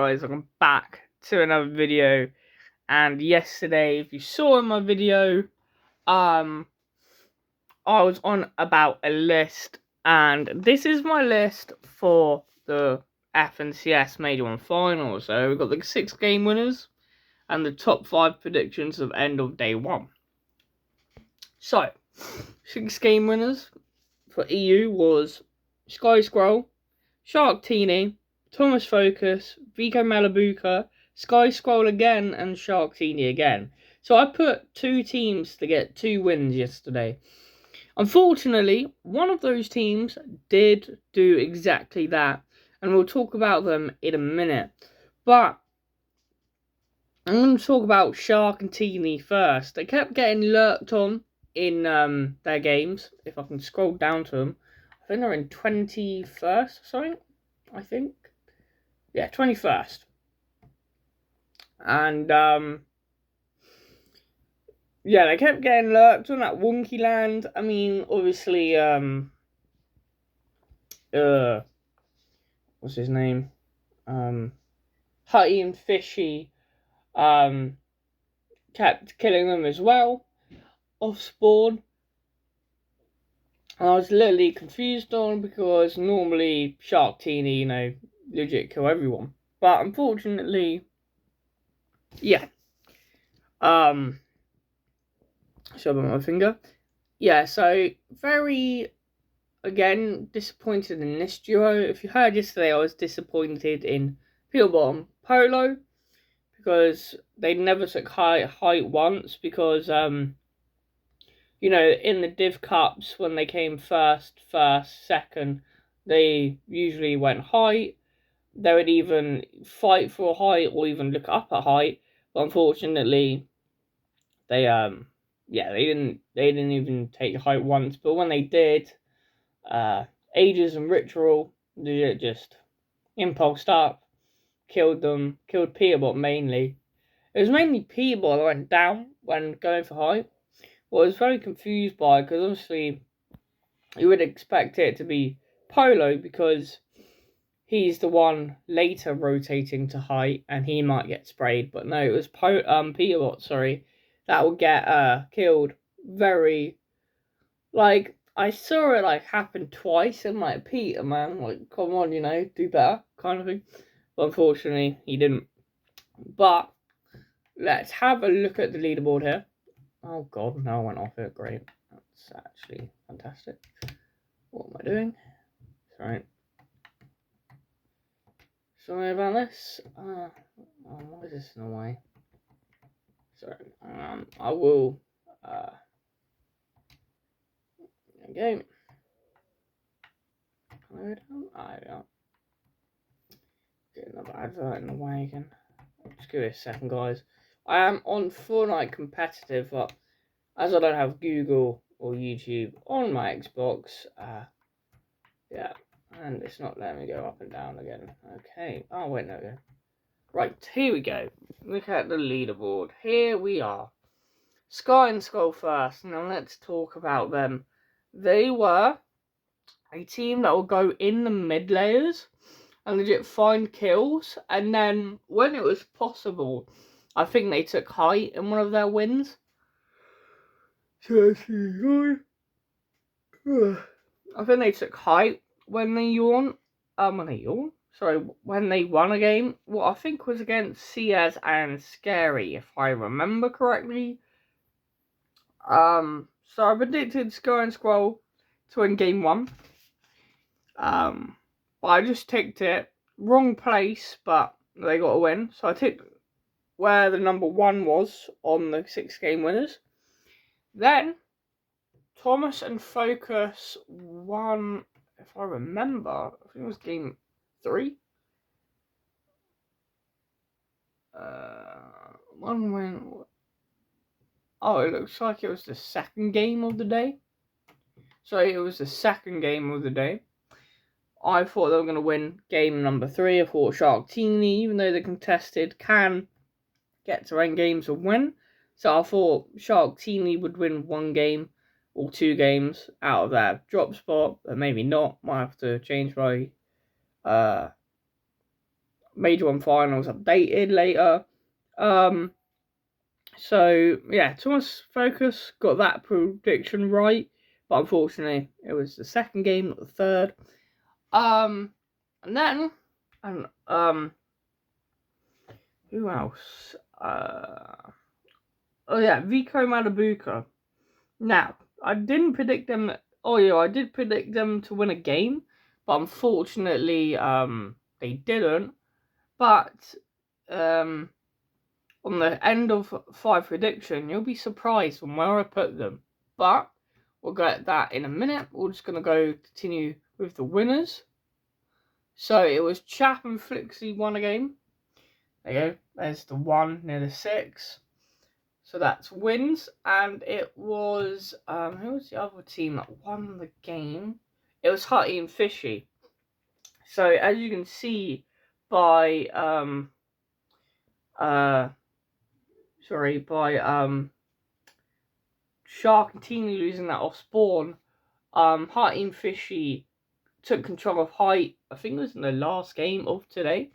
guys, I'm back to another video. And yesterday, if you saw in my video, I was on about a list, and this is my list for the FNCS Major 1 final. So we've got the 6 game winners and the top 5 predictions of end of day 1. So 6 game winners for EU was Sky Scroll, Shark Teeny, Thomas Focus, Vico Malabuka, Sky Scroll again, and Shark Teeny again. So I put 2 teams to get 2 wins yesterday. Unfortunately, one of those teams did do exactly that, and we'll talk about them in a minute. But I'm going to talk about Shark and Teeny first. They kept getting lurked on in their games. If I can scroll down to them, I think they're in 21st or something. I think. Yeah, 21st. And, yeah, they kept getting lurked on that wonky land. I mean, obviously, what's his name? Hutty and Fishy, kept killing them as well, off spawn. And I was literally confused on, because normally Shark Teeny, legit kill everyone. But unfortunately, yeah. Show about my finger. Yeah, so very, again, disappointed in this duo. If you heard yesterday, I was disappointed in Peelbottom Polo, because they never took height once, because, in the Div Cups, when they came first, second, they usually went height. They would even fight for a height, or even look up at height, but unfortunately, they didn't even take height once. But when they did, Ages and Ritual, they just impulsed up, killed Peterbot mainly. It was mainly Peterbot that went down when going for height. What I was very confused by, because obviously you would expect it to be Polo, because he's the one later rotating to height, and he might get sprayed. But no, it was Peterbot, that would get killed. Very, I saw it happen twice, and Peter, man, come on, do better, kind of thing. But unfortunately, he didn't. But let's have a look at the leaderboard here. Oh god, no, I went off it. Great, that's actually fantastic. What am I doing? Sorry about this. Why is this in the way? Sorry. I will. There we go. Can I go down? Yeah. Get another advert in the way again. Just give it a second, guys. I am on Fortnite competitive, but as I don't have Google or YouTube on my Xbox, yeah, and it's not letting me go up and down again. Okay. Oh wait, no, go. Right, here we go. Look at the leaderboard. Here we are. Sky and Skull first. Now let's talk about them. They were a team that will go in the mid layers and legit find kills. And then when it was possible, I think they took height in one of their wins. I think they took height when they won. When they won a game. What I think was against CS and Scary, if I remember correctly. So I predicted Sky and Scroll to win game 1. But I just ticked it wrong place, but they got a win. So I ticked where the number 1 was on the 6 game winners. Then Thomas and Focus won, if I remember, I think it was game 3. One win. Oh, it looks like it was the second game of the day. So it was the second game of the day. I thought they were going to win game number 3. I thought Shark Teeny, even though they're contested, can get to end games and win. So I thought Shark Teeny would win 1 game or 2 games out of that drop spot, but maybe not. Might have to change my Major 1 finals updated later. So yeah, Thomas Focus got that prediction right, but unfortunately it was the second game, not the third. And then who else? Oh yeah, Vico Madabuka. Now, I didn't predict them. Oh yeah, I did predict them to win a game, but unfortunately, they didn't. But on the end of 5 prediction, you'll be surprised on where I put them. But we'll get that in a minute. We're just gonna go continue with the winners. So it was Chap and Flixie won a game. There you go. There's the 1 near the 6. So that's wins, and it was who was the other team that won the game? It was Hutty and Fishy. So as you can see by Shark and Teeny losing that off spawn, Hutty and Fishy took control of height. I think it was in the last game of today,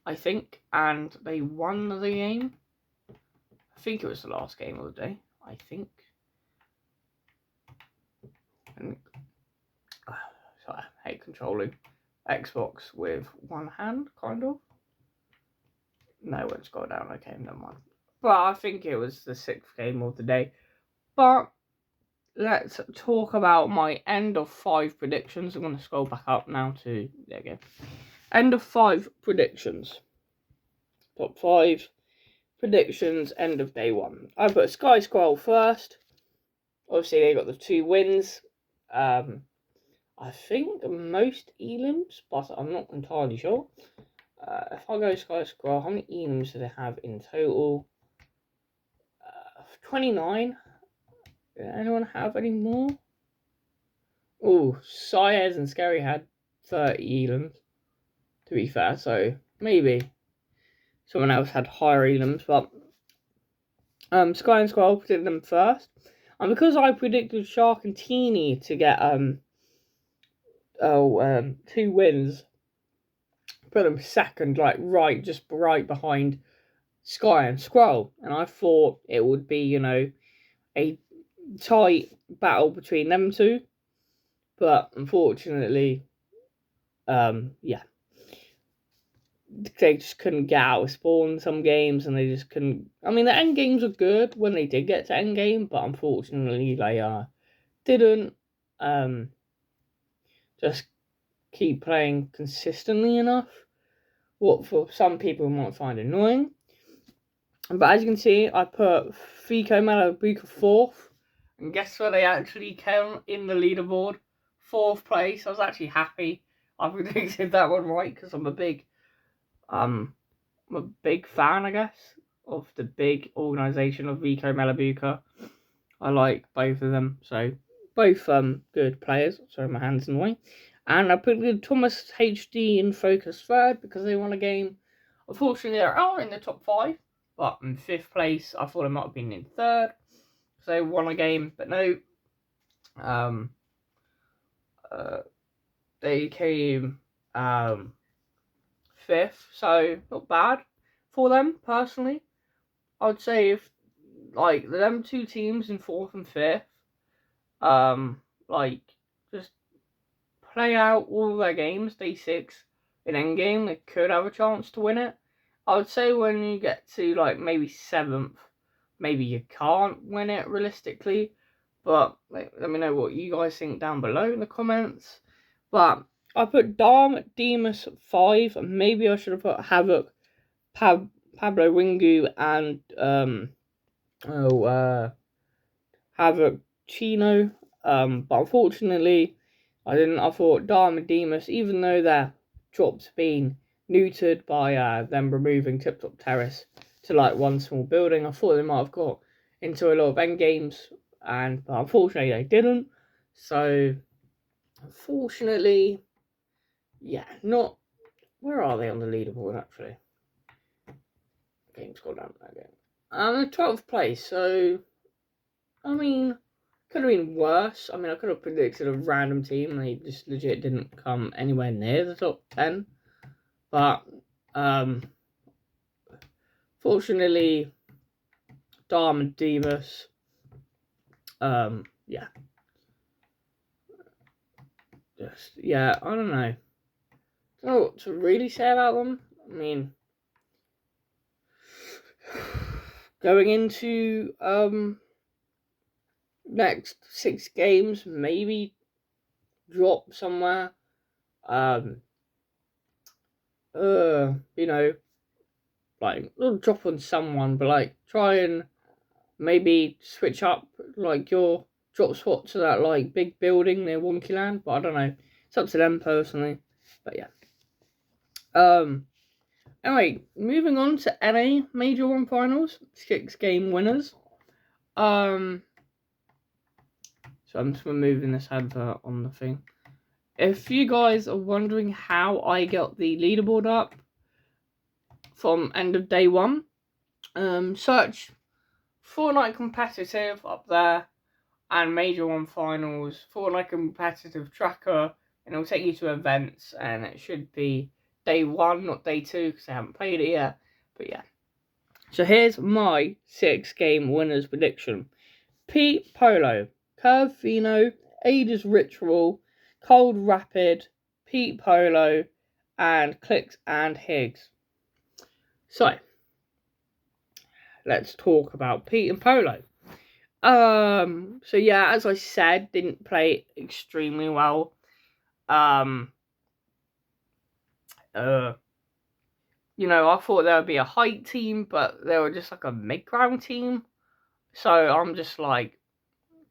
and they won the game. I think it was the last game of the day. I think. And so I hate controlling Xbox with one hand, kind of. No, let's go down. Okay, never mind. But I think it was the 6th game of the day. But let's talk about my end of 5 predictions. I'm going to scroll back up now to there we go. End of 5 predictions. Top 5 predictions. End of day 1. I put Sky Squirrel first. Obviously, they got the 2 wins. I think most elims, but I'm not entirely sure. If I go Sky Squirrel, how many elims do they have in total? 29. Does anyone have any more? Oh, Sayez and Scary had 30 elims, to be fair, so maybe someone else had higher elims, but Sky and Squirrel predicted them first. And because I predicted Shark and Teeny to get 2 wins, put them second, just right behind Sky and Squirrel, and I thought it would be, a tight battle between them two, but unfortunately, they just couldn't get out of spawn some games, and they just couldn't. I mean, the end games were good when they did get to end game, but unfortunately, they didn't just keep playing consistently enough. What for some people might find annoying. But as you can see, I put Fico Malabuka 4th. And guess where they actually came in the leaderboard? 4th place. I was actually happy I predicted that one right, because I'm a big fan, I guess, of the big organisation of Vico Malabuka. I like both of them. So, both good players. Sorry, my hand's in the way. And I put Thomas HD in Focus 3rd because they won a game. Unfortunately, they're out in the top 5. But in 5th place, I thought it might have been in 3rd. So they won a game, but no. They came 5th, so not bad for them, personally. I would say if, them 2 teams in 4th and 5th, just play out all their games, day 6, in endgame, they could have a chance to win it. I would say when you get to, maybe 7th, maybe you can't win it realistically. But let me know what you guys think down below in the comments. But I put Demus 5, and maybe I should have put Havoc, Pablo Wingu, and Havoc Chino. But unfortunately, I didn't. I thought Demus, even though their drops been neutered by them removing Tip Top Terrace to one small building, I thought they might have got into a lot of end games, but unfortunately they didn't. So unfortunately, not. Where are they on the leaderboard actually? Game's gone down again. 12th place. So I mean, could have been worse. I mean, I could have predicted a random team. They just legit didn't come anywhere near the top 10. But Fortunately, Dom and Demas, yeah. I don't know. I don't know what to really say about them. I mean, going into next 6 games, maybe drop somewhere. You know, like not drop on someone, but like try and maybe switch up like your drop spot to that like big building near Wonkyland. But I don't know. It's up to them personally. But yeah. Anyway, moving on to NA Major 1 Finals, 6 game winners. So I'm just removing this advert on the thing. If you guys are wondering how I got the leaderboard up from end of day 1, search Fortnite Competitive up there and Major 1 Finals, Fortnite Competitive Tracker, and it'll take you to events, and it should be day 1, not day 2, because I haven't played it yet. But yeah. So here's my 6 game winners prediction. Pete Polo, Curve Fino, Ada's Ritual, Cold Rapid, Pete Polo, and Clicks and Higgs. So, let's talk about Pete and Polo. So yeah, as I said, didn't play extremely well. You know, I thought there would be a height team, but they were just like a mid-ground team. So I'm just like,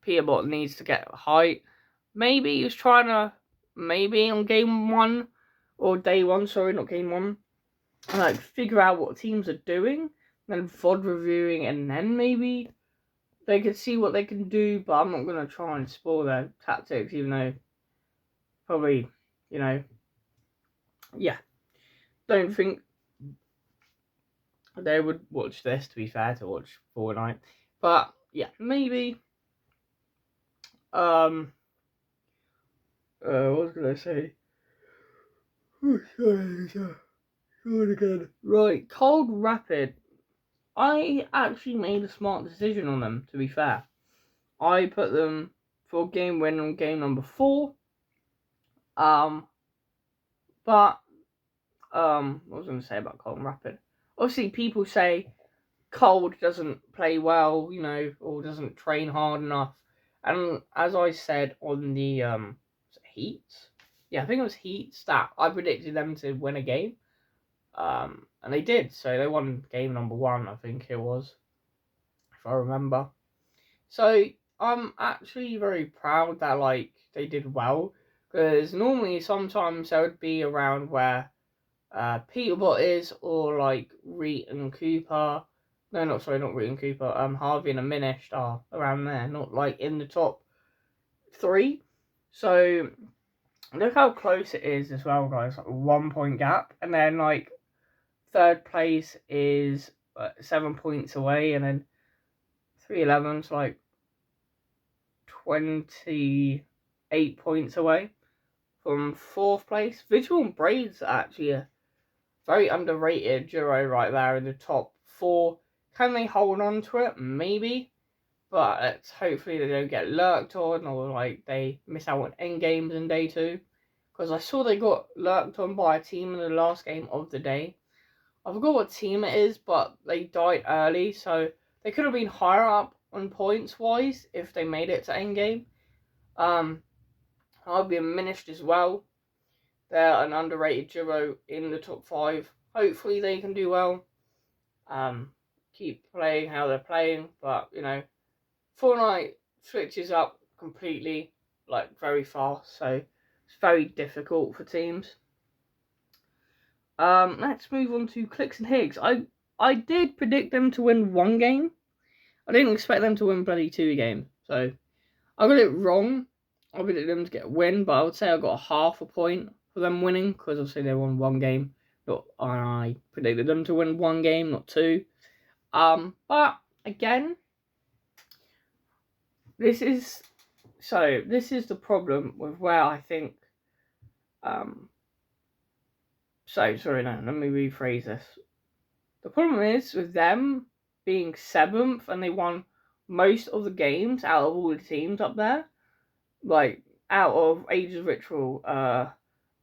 Peterbot needs to get height. Maybe he was trying to, maybe on game 1, or day 1, sorry, not game 1, like figure out what teams are doing, then VOD reviewing, and then maybe they could see what they can do, but I'm not going to try and spoil their tactics, even though probably, you know, yeah, don't think they would watch this, to be fair, to watch Fortnite, but yeah, maybe, what was I going to say? Again. Right, Cold Rapid. I actually made a smart decision on them, to be fair. I put them for game win on game number 4. But what was I going to say about Cold Rapid? Obviously, people say Cold doesn't play well, you know, or doesn't train hard enough. And as I said on the Heats, yeah, I think it was Heats that I predicted them to win a game. And they did, so they won game number 1, I think it was, if I remember. So I'm actually very proud that like they did well, because normally sometimes there would be around where Peterbot is, or like Reet and Cooper. No, not Reet and Cooper. Harvey and Aminished are around there, not like in the top 3. So look how close it is as well, guys. Like a 1 point gap, and then like 3rd place is 7 points away, and then 311's like 28 points away from 4th place. Visual and Braids are actually a very underrated duo right there in the top 4. Can they hold on to it? Maybe. But it's hopefully they don't get lurked on, or like they miss out on end games in day 2. Because I saw they got lurked on by a team in the last game of the day. I forgot what team it is, but they died early, so they could have been higher up on points wise if they made it to endgame. I'll be diminished as well. They're an underrated duo in the top 5. Hopefully they can do well. Keep playing how they're playing, but you know, Fortnite switches up completely, like very fast, so it's very difficult for teams. Let's move on to Clicks and Higgs. I did predict them to win 1 game. I didn't expect them to win bloody 2 games. So I got it wrong. I predicted them to get a win, but I would say I got half a point for them winning, because obviously they won 1 game. I predicted them to win 1 game, not 2. But again, this is the problem with where I think sorry, no, let me rephrase this. The problem is with them being 7th and they won most of the games out of all the teams up there. Like, out of Ages of Ritual,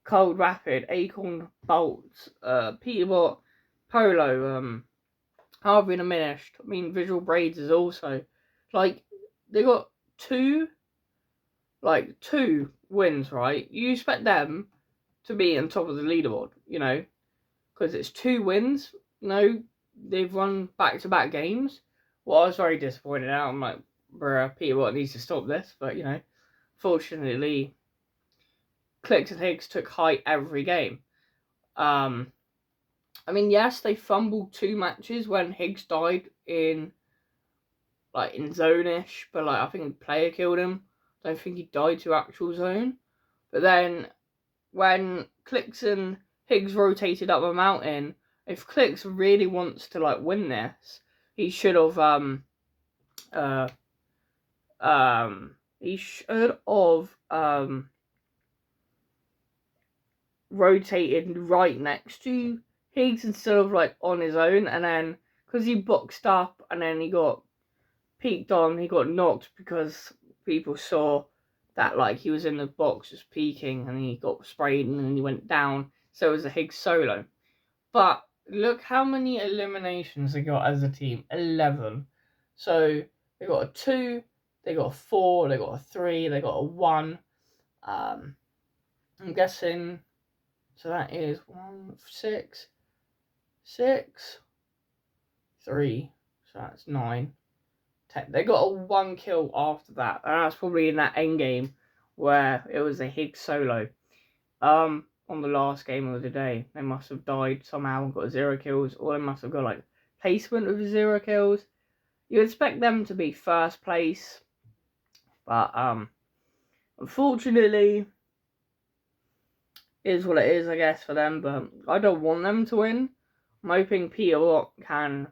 Cold Rapid, Acorn Bolts, Peterbot, Polo, Harvey and Diminished. I mean, Visual Braids is also. Like, they got two wins, right? You expect them to be on top of the leaderboard, you know, because it's 2 wins. You know, they've won back-to-back games. Well, I was very disappointed out. I'm like, bruh, Peterbot needs to stop this. But, you know, fortunately, Clicks and Higgs took height every game. I mean, yes, they fumbled 2 matches when Higgs died in zone-ish, but I think the player killed him. I don't think he died to actual zone. But then when Clicks and Higgs rotated up a mountain, if Clicks really wants to win this, he should have rotated right next to Higgs instead of on his own, and then because he boxed up and then he got peeked on, he got knocked because people saw that he was in the box just peeking, and he got sprayed and then he went down. So it was a Higgs solo. But look how many eliminations they got as a team. 11. So they got a 2, they got a 4, they got a 3, they got a 1. I'm guessing. So that is 1, 6, 6, 3. So that's 9, 10. They got a 1 kill after that. And that's probably in that end game where it was a Higgs solo. On the last game of the day, they must have died somehow and got 0 kills, or they must have got placement with 0 kills. You expect them to be first place, but unfortunately, is what it is, I guess, for them. But I don't want them to win. I'm hoping Peterbot can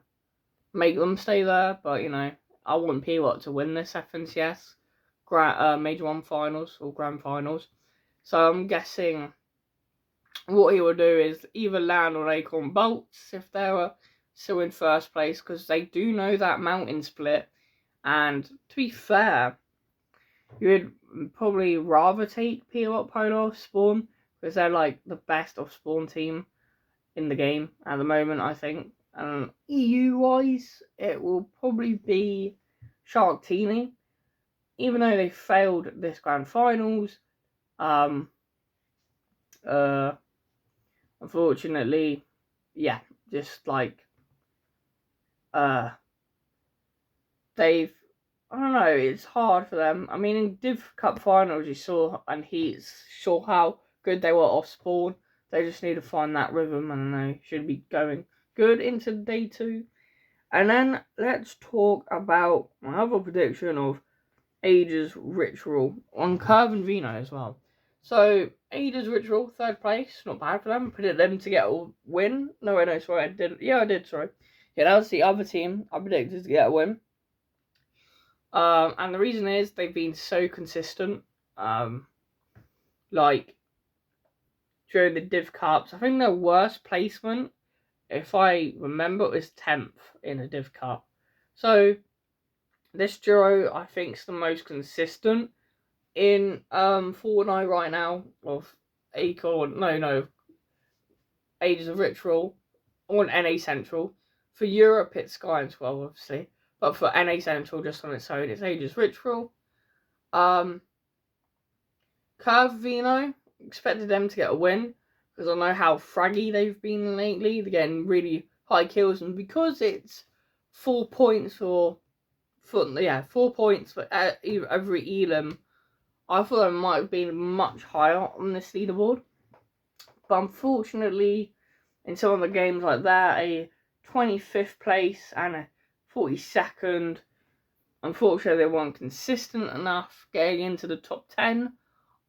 make them stay there, but you know, I want Peterbot to win this FNCS Major 1 finals or Grand Finals. So I'm guessing what he will do is either land on Acorn Bolts if they're still in first place, because they do know that mountain split. And to be fair, you would probably rather take Peterbot Polo off Spawn, because they're the best off Spawn team in the game at the moment, I think. And EU wise, it will probably be Sharktini, even though they failed this Grand Finals. Unfortunately, yeah, just they've, I don't know, it's hard for them. I mean, in Div Cup Finals you saw, and he's saw how good they were off Spawn. They just need to find that rhythm, and they should be going good into day 2. And then let's talk about my other prediction of Ages Ritual on Curve and Vino as well. So, Ages Ritual, 3rd place, not bad for them. Predicted them to get a win. No, sorry, I did. Yeah, I did, sorry. Yeah, that was the other team I predicted to get a win. And the reason is they've been so consistent. During the Div Cups, I think their worst placement, if I remember, was 10th in the Div Cup. So, this duo, I think, is the most consistent in Fortnite right now of Ages of Ritual on NA Central. For Europe, it's Sky and 12, obviously. But for NA Central, just on its own, it's Ages Ritual. Curve Vino, expected them to get a win, because I know how fraggy they've been lately. They're getting really high kills, and because it's 4 points for 4 points for every elim, I thought they might have been much higher on this leaderboard. But unfortunately, in some of the games like that, a 25th place and a 42nd, unfortunately they weren't consistent enough getting into the top 10.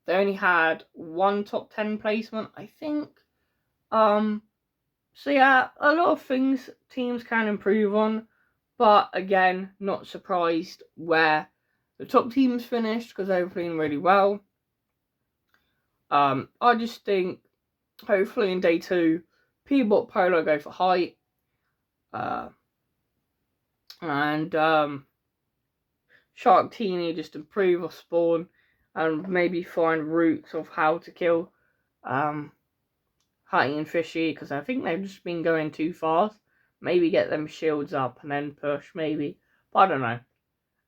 They only had 1 top 10 placement, I think. So yeah, a lot of things teams can improve on, but again, not surprised where the top teams finished, because they were playing really well. I just think hopefully in day 2, Peabot Polo go for height. And Sharktini just improve or spawn, and maybe find routes of how to kill Hattie and Fishy, because I think they've just been going too fast. Maybe get them shields up and then push, maybe. But I don't know.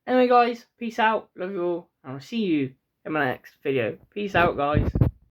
Anyway, guys, peace out. Love you all. And I'll see you in my next video. Peace out, guys.